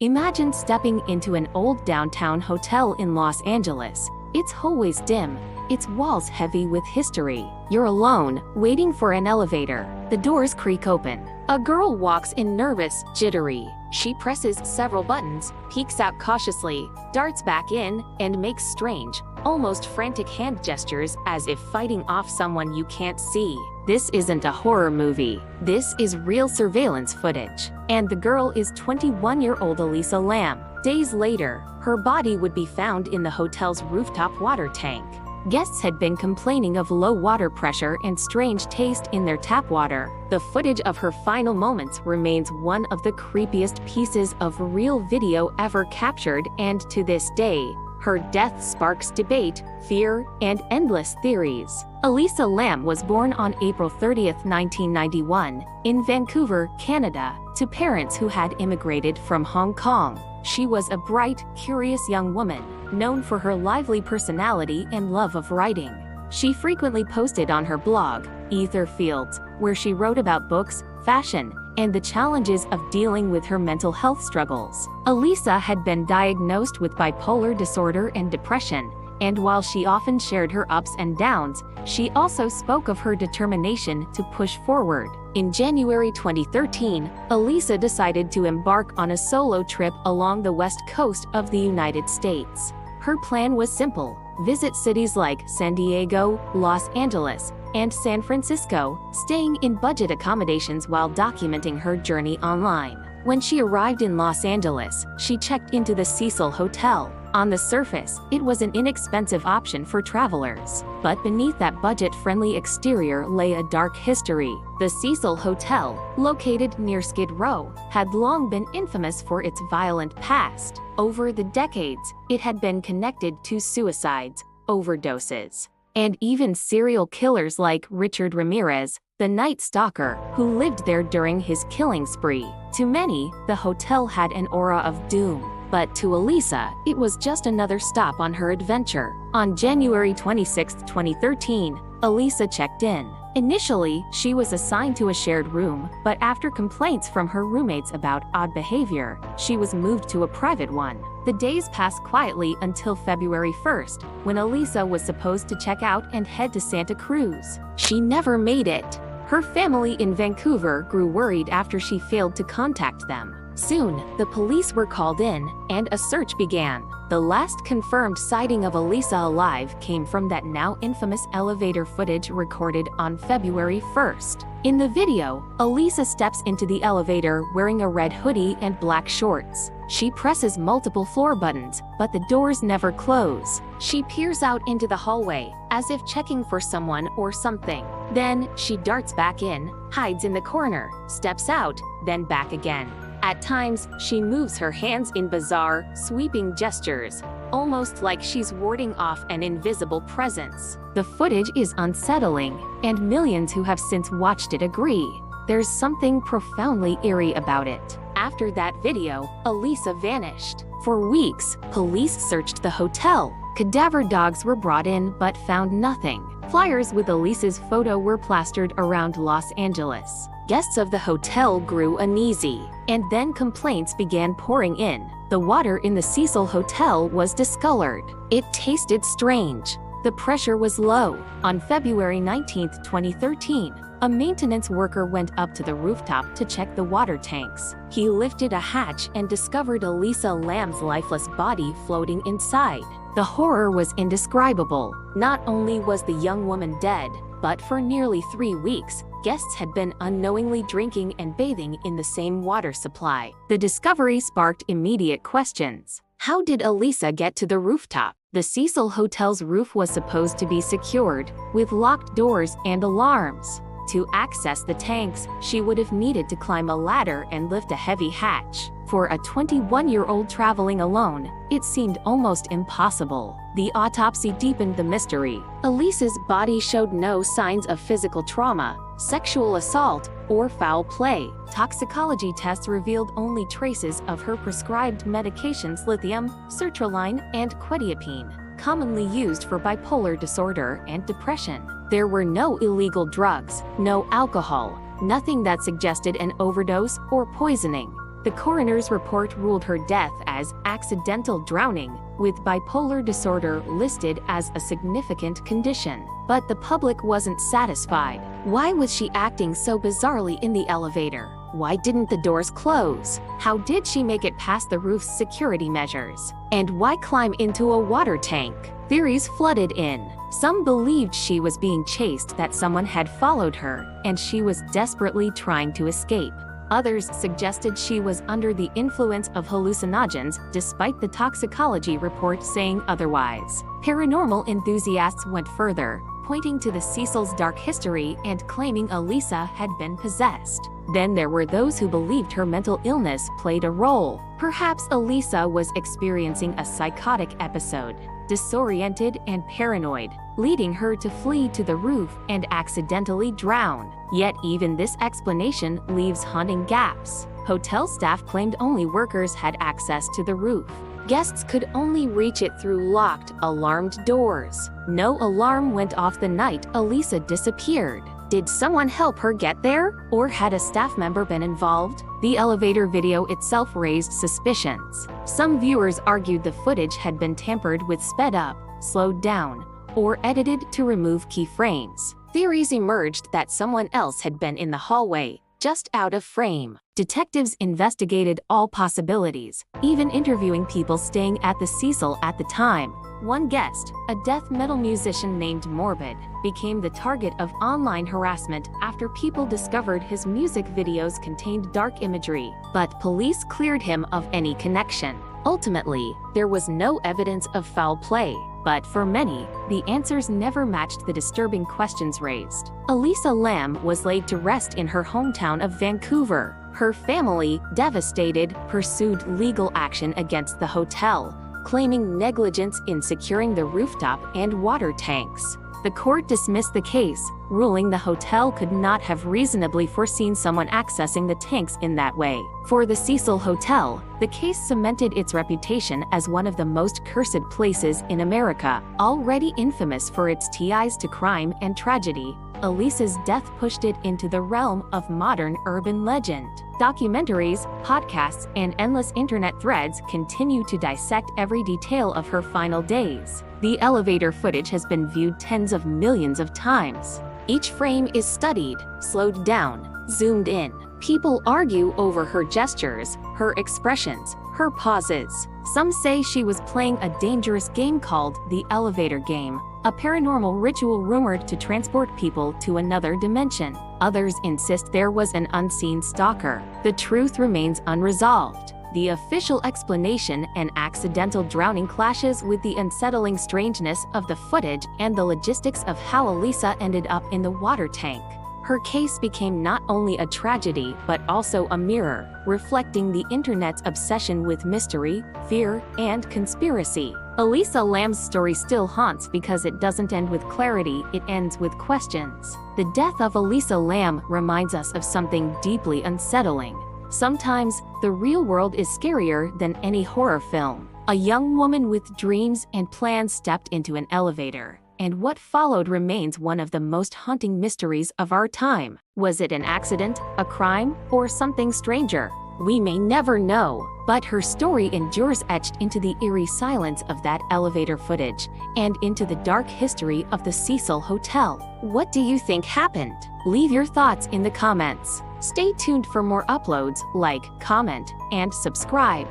Imagine stepping into an old downtown hotel in Los Angeles. Its hallways dim, its walls heavy with history. You're alone, waiting for an elevator. The doors creak open. A girl walks in, nervous, jittery. She presses several buttons, peeks out cautiously, darts back in, and makes strange, almost frantic hand gestures as if fighting off someone you can't see. This isn't a horror movie. This is real surveillance footage. And the girl is 21-year-old Elisa Lam. Days later, her body would be found in the hotel's rooftop water tank. Guests had been complaining of low water pressure and strange taste in their tap water. The footage of her final moments remains one of the creepiest pieces of real video ever captured, and to this day, her death sparks debate, fear, and endless theories. Elisa Lam was born on April 30, 1991, in Vancouver, Canada, to parents who had immigrated from Hong Kong. She was a bright, curious young woman, known for her lively personality and love of writing. She frequently posted on her blog, Ether Fields, where she wrote about books, fashion, and the challenges of dealing with her mental health struggles. Elisa had been diagnosed with bipolar disorder and depression, and while she often shared her ups and downs, she also spoke of her determination to push forward. In January 2013, Elisa decided to embark on a solo trip along the west coast of the United States. Her plan was simple: visit cities like San Diego, Los Angeles, and San Francisco, staying in budget accommodations while documenting her journey online. When she arrived in Los Angeles, she checked into the Cecil Hotel. On the surface, it was an inexpensive option for travelers. But beneath that budget-friendly exterior lay a dark history. The Cecil Hotel, located near Skid Row, had long been infamous for its violent past. Over the decades, it had been connected to suicides, overdoses, and even serial killers like Richard Ramirez, the Night Stalker, who lived there during his killing spree. To many, the hotel had an aura of doom. But to Elisa, it was just another stop on her adventure. On January 26, 2013, Elisa checked in. Initially, she was assigned to a shared room, but after complaints from her roommates about odd behavior, she was moved to a private one. The days passed quietly until February 1st, when Elisa was supposed to check out and head to Santa Cruz. She never made it. Her family in Vancouver grew worried after she failed to contact them. Soon, the police were called in, and a search began. The last confirmed sighting of Elisa alive came from that now infamous elevator footage recorded on February 1st. In the video, Elisa steps into the elevator wearing a red hoodie and black shorts. She presses multiple floor buttons, but the doors never close. She peers out into the hallway, as if checking for someone or something. Then, she darts back in, hides in the corner, steps out, then back again. At times, she moves her hands in bizarre, sweeping gestures, almost like she's warding off an invisible presence. The footage is unsettling, and millions who have since watched it agree. There's something profoundly eerie about it. After that video, Elisa vanished. For weeks, police searched the hotel. Cadaver dogs were brought in but found nothing. Flyers with Elisa's photo were plastered around Los Angeles. Guests of the hotel grew uneasy, and then complaints began pouring in. The water in the Cecil Hotel was discolored. It tasted strange. The pressure was low. On February 19, 2013, a maintenance worker went up to the rooftop to check the water tanks. He lifted a hatch and discovered Elisa Lam's lifeless body floating inside. The horror was indescribable. Not only was the young woman dead, but for nearly 3 weeks, guests had been unknowingly drinking and bathing in the same water supply. The discovery sparked immediate questions. How did Elisa get to the rooftop? The Cecil Hotel's roof was supposed to be secured, with locked doors and alarms. To access the tanks, she would have needed to climb a ladder and lift a heavy hatch. For a 21-year-old traveling alone, it seemed almost impossible. The autopsy deepened the mystery. Elisa's body showed no signs of physical trauma, sexual assault, or foul play. Toxicology tests revealed only traces of her prescribed medications: lithium, sertraline, and quetiapine, commonly used for bipolar disorder and depression. There were no illegal drugs, no alcohol, nothing that suggested an overdose or poisoning. The coroner's report ruled her death as accidental drowning, with bipolar disorder listed as a significant condition. But the public wasn't satisfied. Why was she acting so bizarrely in the elevator? Why didn't the doors close? How did she make it past the roof's security measures? And why climb into a water tank? Theories flooded in. Some believed she was being chased, that someone had followed her, and she was desperately trying to escape. Others suggested she was under the influence of hallucinogens, despite the toxicology report saying otherwise. Paranormal enthusiasts went further, pointing to the Cecil's dark history and claiming Elisa had been possessed. Then there were those who believed her mental illness played a role. Perhaps Elisa was experiencing a psychotic episode, disoriented and paranoid, leading her to flee to the roof and accidentally drown. Yet even this explanation leaves haunting gaps. Hotel staff claimed only workers had access to the roof. Guests could only reach it through locked, alarmed doors. No alarm went off the night Elisa disappeared. Did someone help her get there? Or had a staff member been involved? The elevator video itself raised suspicions. Some viewers argued the footage had been tampered with, sped up, slowed down, or edited to remove key frames. Theories emerged that someone else had been in the hallway, just out of frame. Detectives investigated all possibilities, even interviewing people staying at the Cecil at the time. One guest, a death metal musician named Morbid, became the target of online harassment after people discovered his music videos contained dark imagery, but police cleared him of any connection. Ultimately, there was no evidence of foul play, but for many, the answers never matched the disturbing questions raised. Elisa Lam was laid to rest in her hometown of Vancouver. Her family, devastated, pursued legal action against the hotel, claiming negligence in securing the rooftop and water tanks. The court dismissed the case, ruling the hotel could not have reasonably foreseen someone accessing the tanks in that way. For the Cecil Hotel, the case cemented its reputation as one of the most cursed places in America. Already infamous for its ties to crime and tragedy, Elisa's death pushed it into the realm of modern urban legend. Documentaries, podcasts, and endless internet threads continue to dissect every detail of her final days. The elevator footage has been viewed tens of millions of times. Each frame is studied, slowed down, zoomed in. People argue over her gestures, her expressions, her pauses. Some say she was playing a dangerous game called the elevator game, a paranormal ritual rumored to transport people to another dimension. Others insist there was an unseen stalker. The truth remains unresolved. The official explanation, an accidental drowning, clashes with the unsettling strangeness of the footage and the logistics of how Elisa ended up in the water tank. Her case became not only a tragedy but also a mirror, reflecting the internet's obsession with mystery, fear, and conspiracy. Elisa Lam's story still haunts because it doesn't end with clarity, it ends with questions. The death of Elisa Lam reminds us of something deeply unsettling. Sometimes, the real world is scarier than any horror film. A young woman with dreams and plans stepped into an elevator, and what followed remains one of the most haunting mysteries of our time. Was it an accident, a crime, or something stranger? We may never know, but her story endures, etched into the eerie silence of that elevator footage, and into the dark history of the Cecil Hotel. What do you think happened? Leave your thoughts in the comments. Stay tuned for more uploads, like, comment, and subscribe.